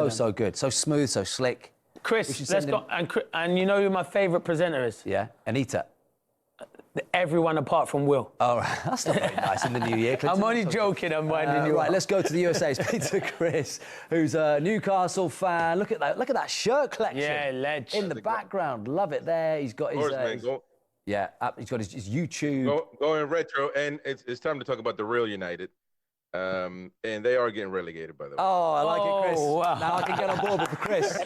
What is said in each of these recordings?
So good. So smooth, so slick. Chris, let's go. And you know who my favourite presenter is? Yeah, Anita. Everyone apart from Will. Oh, right. That's not very nice in the new year. I'm only joking. I'm winding you up. Right, let's go to the USA. Speak to Chris, who's a Newcastle fan. Look at that! Look at that shirt collection. Yeah, ledge. In the background, love it. There, he's got his. He's got his YouTube. Going retro, and it's time to talk about the real United. And they are getting relegated, by the way. Oh, I like it, Chris. Wow. Now I can get on board with Chris.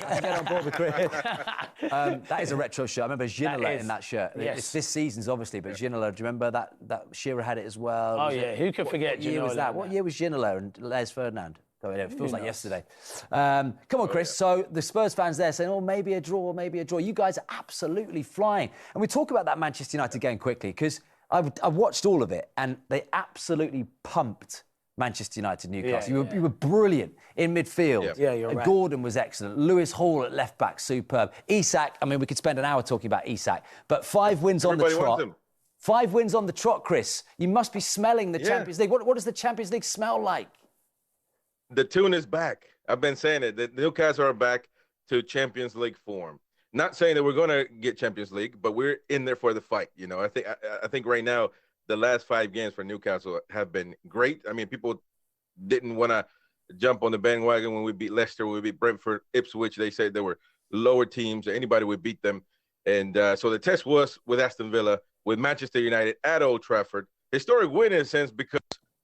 That is a retro shirt. I remember Ginola in that shirt. Yes. It's this season's obviously, but Ginola, do you remember that Shearer had it as well? Oh, yeah. Who could forget Ginola? What year was that? What year was Ginola and Les Ferdinand? Oh, it feels like yesterday. Come on, Chris. So the Spurs fans there saying, oh, maybe a draw, maybe a draw. You guys are absolutely flying. And we talk about that Manchester United game quickly because I've watched all of it and they absolutely pumped Manchester United, Newcastle. You were brilliant in midfield. Yeah, you're right. Gordon was excellent. Lewis Hall at left back, superb. Isak, I mean, we could spend an hour talking about Isak, but 5 wins on the trot. 5 wins on the trot, Chris. You must be smelling the Champions League. What does the Champions League smell like? The tune is back. I've been saying it. The Newcastle are back to Champions League form. Not saying that we're going to get Champions League, but we're in there for the fight. You know, I think right now, the last 5 games for Newcastle have been great. I mean, people didn't want to jump on the bandwagon when we beat Leicester, when we beat Brentford, Ipswich. They said they were lower teams. Anybody would beat them. And so the test was with Aston Villa, with Manchester United at Old Trafford. Historic win in a sense because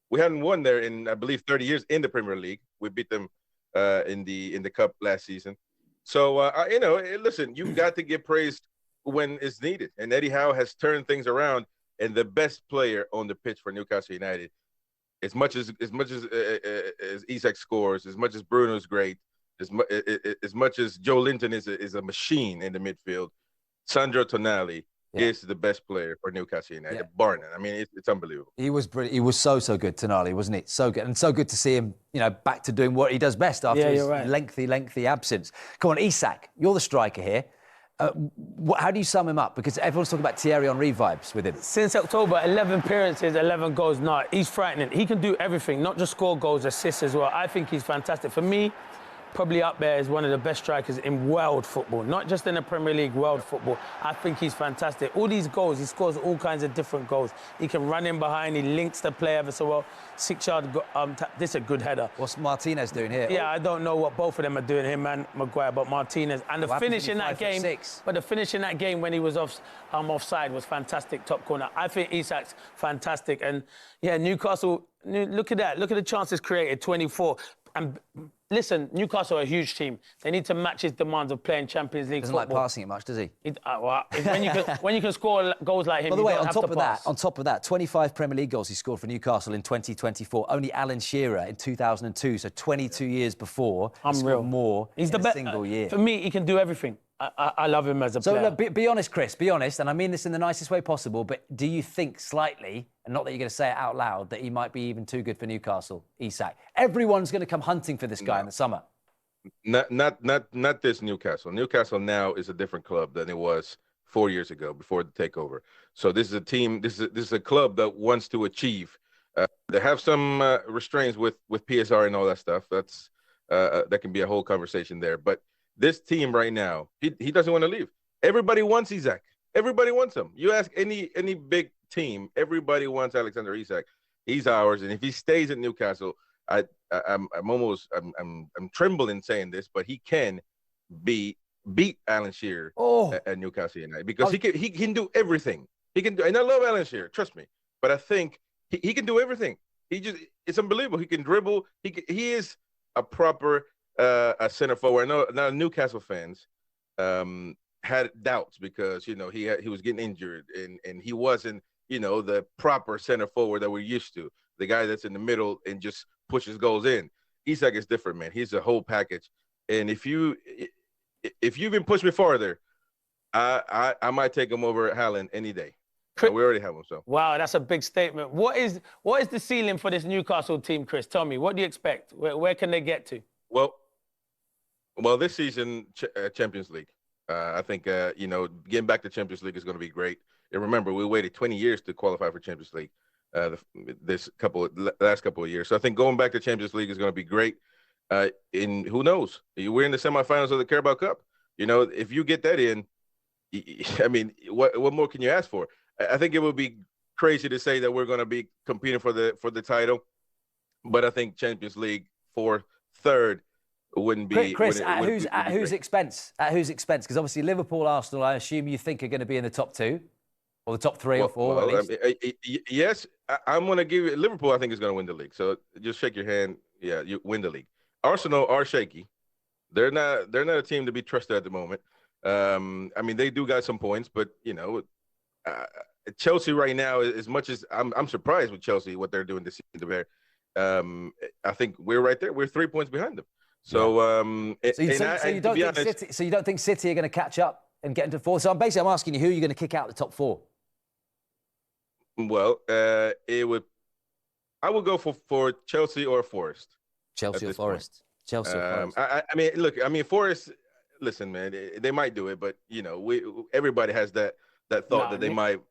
we hadn't won there in, I believe, 30 years in the Premier League. We beat them in the Cup last season. So, listen, you've got to get praised when it's needed. And Eddie Howe has turned things around. And the best player on the pitch for Newcastle United, as much as Isak scores, as much as Bruno's great, as much as Joe Linton is a machine in the midfield, Sandro Tonali is the best player for Newcastle United, bar none. I mean, it's unbelievable. He was brilliant. He was so good, Tonali, wasn't he? So good. And so good to see him, back to doing what he does best after his lengthy absence. Come on, Isak, you're the striker here. How do you sum him up? Because everyone's talking about Thierry Henry vibes with him. Since October, 11 appearances, 11 goals. No, he's frightening. He can do everything, not just score goals, assists as well. I think he's fantastic. For me, probably up there is one of the best strikers in world football, not just in the Premier League, world football. I think he's fantastic. All these goals, he scores all kinds of different goals. He can run in behind, he links the play ever so well. 6-yard, this is a good header. What's Martinez doing here? Yeah, I don't know what both of them are doing, him and Maguire, but Martinez. And the finish in that game, when he was offside was fantastic, top corner. I think Isak's fantastic. And yeah, Newcastle, look at that. Look at the chances created, 24. And listen, Newcastle are a huge team. They need to match his demands of playing Champions League football. Doesn't like passing it much, does he? When you can score goals like him, by the way, on top of that, 25 Premier League goals he scored for Newcastle in 2024. Only Alan Shearer in 2002, so 22 years before. He scored more in a single year. For me, he can do everything. I love him as a player. So look, be honest, Chris, be honest, and I mean this in the nicest way possible, but do you think slightly, and not that you're going to say it out loud, that he might be even too good for Newcastle, Isak? Everyone's going to come hunting for this guy in the summer. Not this Newcastle. Newcastle now is a different club than it was 4 years ago before the takeover. So this is a team, this is a club that wants to achieve. They have some restraints with PSR and all that stuff. That can be a whole conversation there, but this team right now, he doesn't want to leave. Everybody wants Isak. Everybody wants him. You ask any big team, everybody wants Alexander Isak. He's ours, and if he stays at Newcastle, I'm trembling saying this, but he can beat Alan Shearer at Newcastle United because he can do everything. He can do, and I love Alan Shearer, trust me. But I think he can do everything. It's unbelievable. He can dribble. He is a proper a center forward. I know now Newcastle fans had doubts because he was getting injured and he wasn't the proper center forward that we're used to, the guy that's in the middle and just pushes goals in. Isak is different, man. He's a whole package. And if you even push me farther, I might take him over Haaland any day. We already have him. So wow, that's a big statement. What is the ceiling for this Newcastle team, Chris? Tell me, what do you expect? Where can they get to? Well, this season, Champions League. I think, getting back to Champions League is going to be great. And remember, we waited 20 years to qualify for Champions League last couple of years. So I think going back to Champions League is going to be great. In who knows? We're in the semifinals of the Carabao Cup. You know, if you get that in, I mean, what more can you ask for? I think it would be crazy to say that we're going to be competing for the title, but I think Champions League fourth, third wouldn't be. Chris, at whose expense? At whose expense? Because obviously Liverpool, Arsenal, I assume you think are going to be in the top two, or the top three or four at least. Yes, I'm going to give you Liverpool. I think is going to win the league. So just shake your hand. Yeah, you win the league. Arsenal are shaky. They're not a team to be trusted at the moment. I mean, they do got some points, but you know, Chelsea right now, as much as I'm surprised with Chelsea what they're doing this season. I think we're right there. We're 3 points behind them. So, so you don't think City are going to catch up and get into fourth? So I'm asking you, who are you going to kick out the top four? Well, I would go for Chelsea or Forest. Chelsea or Forest. Chelsea or Forest. I mean, look, I mean, Forest. Listen, man, they might do it, but you know, everybody has that thought that they might.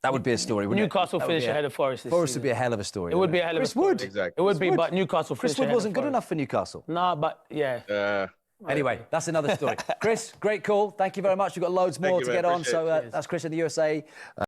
That would be a story, wouldn't Newcastle finish ahead of Forest this Forest season. would be a hell of a story. It would be a hell of a story. Chris Wood. Exactly. It would be, but Newcastle Chris finished Wood ahead wasn't of good Forest. enough for Newcastle. No, but yeah. Anyway, that's another story. Chris, great call. Thank you very much. We've got loads more to get on. So that's Chris in the USA.